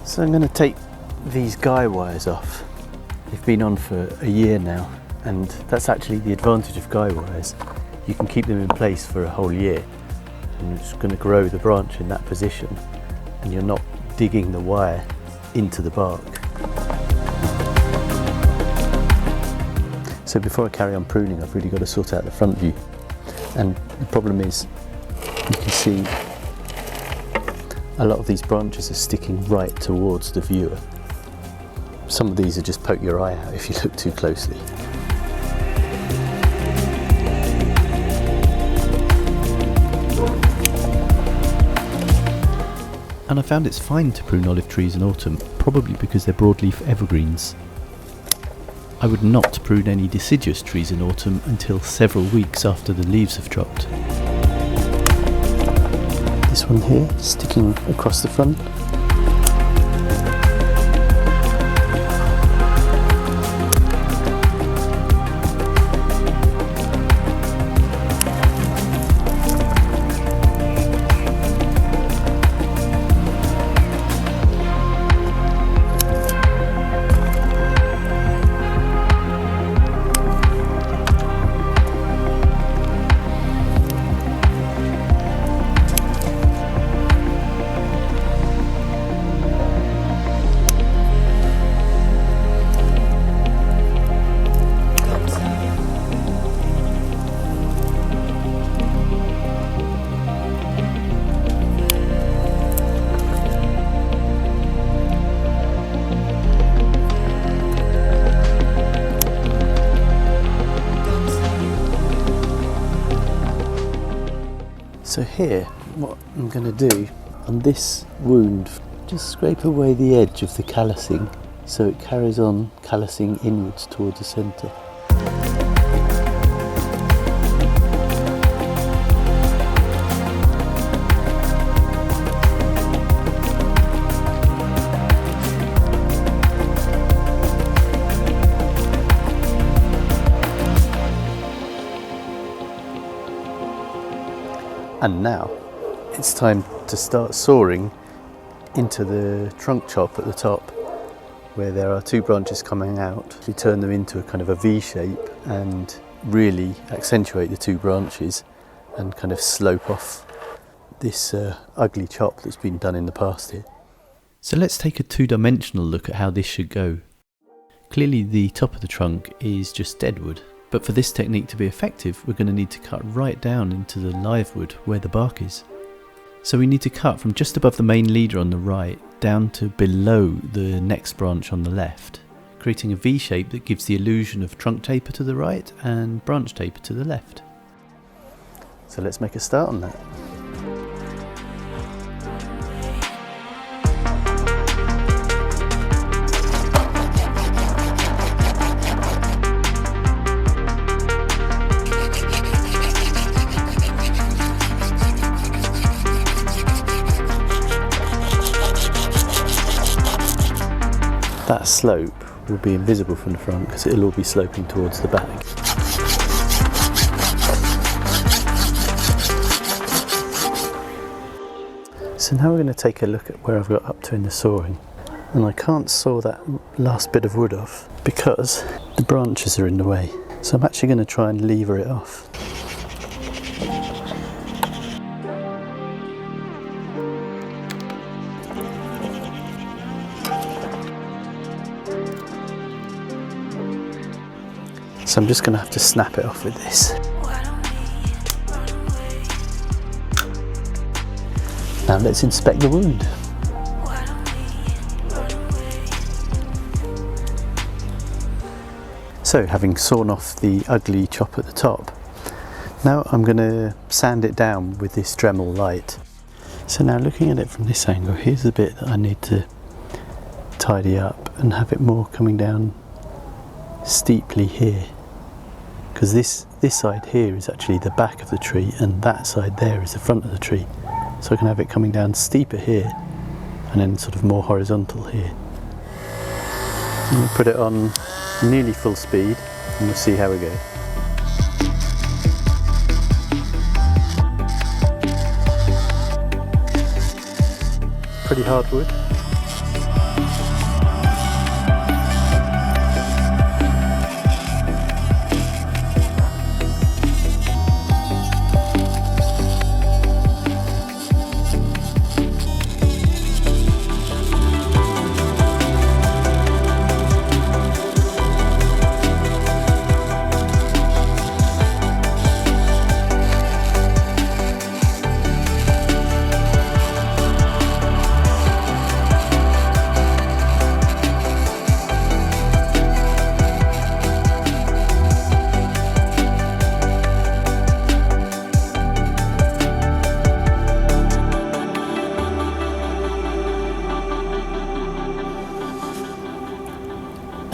So I'm going to take these guy wires off. They've been on for a year now, and that's actually the advantage of guy wires. You can keep them in place for a whole year, and it's going to grow the branch in that position, and you're not digging the wire into the bark. So before I carry on pruning, I've really got to sort out the front view, and the problem is you can see a lot of these branches are sticking right towards the viewer. Some of these are just poke your eye out if you look too closely. And I found it's fine to prune olive trees in autumn, probably because they're broadleaf evergreens. I would not prune any deciduous trees in autumn until several weeks after the leaves have dropped. This one here, sticking across the front. So here, what I'm going to do on this wound, just scrape away the edge of the callousing so it carries on callousing inwards towards the centre. And now it's time to start sawing into the trunk chop at the top, where there are two branches coming out. We turn them into a kind of a V shape and really accentuate the two branches and kind of slope off this ugly chop that's been done in the past here. So let's take a two-dimensional look at how this should go. Clearly the top of the trunk is just dead wood. But for this technique to be effective, we're going to need to cut right down into the live wood where the bark is. So we need to cut from just above the main leader on the right down to below the next branch on the left, creating a V shape that gives the illusion of trunk taper to the right and branch taper to the left. So let's make a start on that. That slope will be invisible from the front because it'll all be sloping towards the back. So now we're going to take a look at where I've got up to in the sawing. And I can't saw that last bit of wood off because the branches are in the way. So I'm actually going to try and lever it off. So I'm just going to have to snap it off with this. Now let's inspect the wound. So having sawn off the ugly chop at the top, Now I'm going to sand it down with this Dremel Lite. So now looking at it from this angle, here's the bit that I need to tidy up and have it more coming down steeply here. Because this side here is actually the back of the tree and that side there is the front of the tree. So I can have it coming down steeper here and then sort of more horizontal here. I'm going to put it on nearly full speed and we'll see how we go. Pretty hard wood.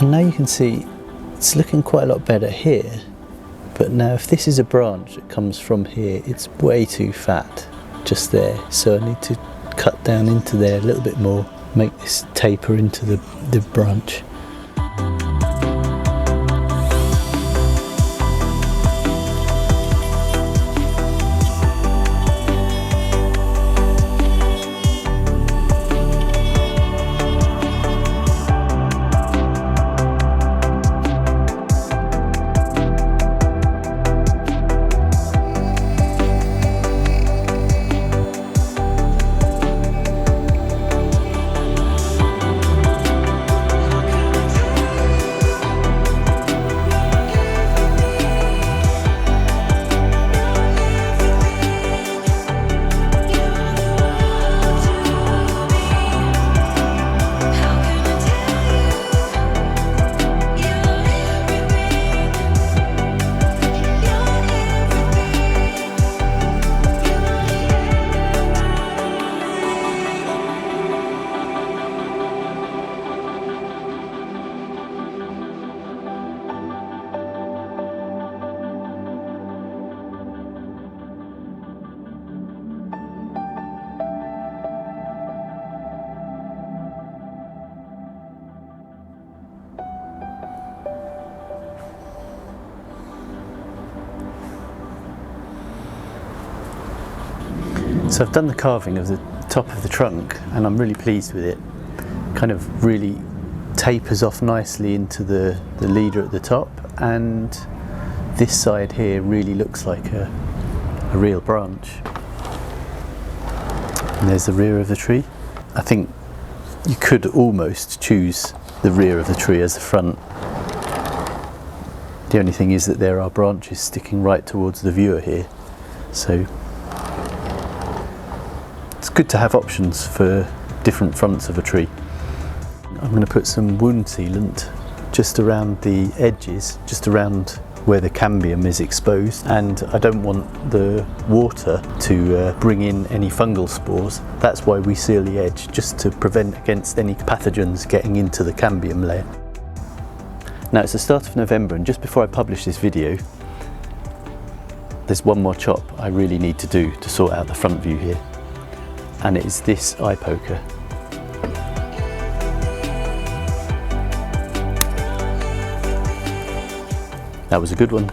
And now you can see it's looking quite a lot better here, but now if this is a branch that comes from here, it's way too fat just there, so I need to cut down into there a little bit more, make this taper into the branch. So I've done the carving of the top of the trunk and I'm really pleased with it. Kind of really tapers off nicely into the leader at the top, and this side here really looks like a real branch. And there's the rear of the tree. I think you could almost choose the rear of the tree as the front. The only thing is that there are branches sticking right towards the viewer here, so it's good to have options for different fronts of a tree. I'm going to put some wound sealant just around the edges, just around where the cambium is exposed, and I don't want the water to bring in any fungal spores. That's why we seal the edge, just to prevent against any pathogens getting into the cambium layer. Now it's the start of November, and just before I publish this video, there's one more chop I really need to do to sort out the front view here, and it is this eye poker. That was a good one.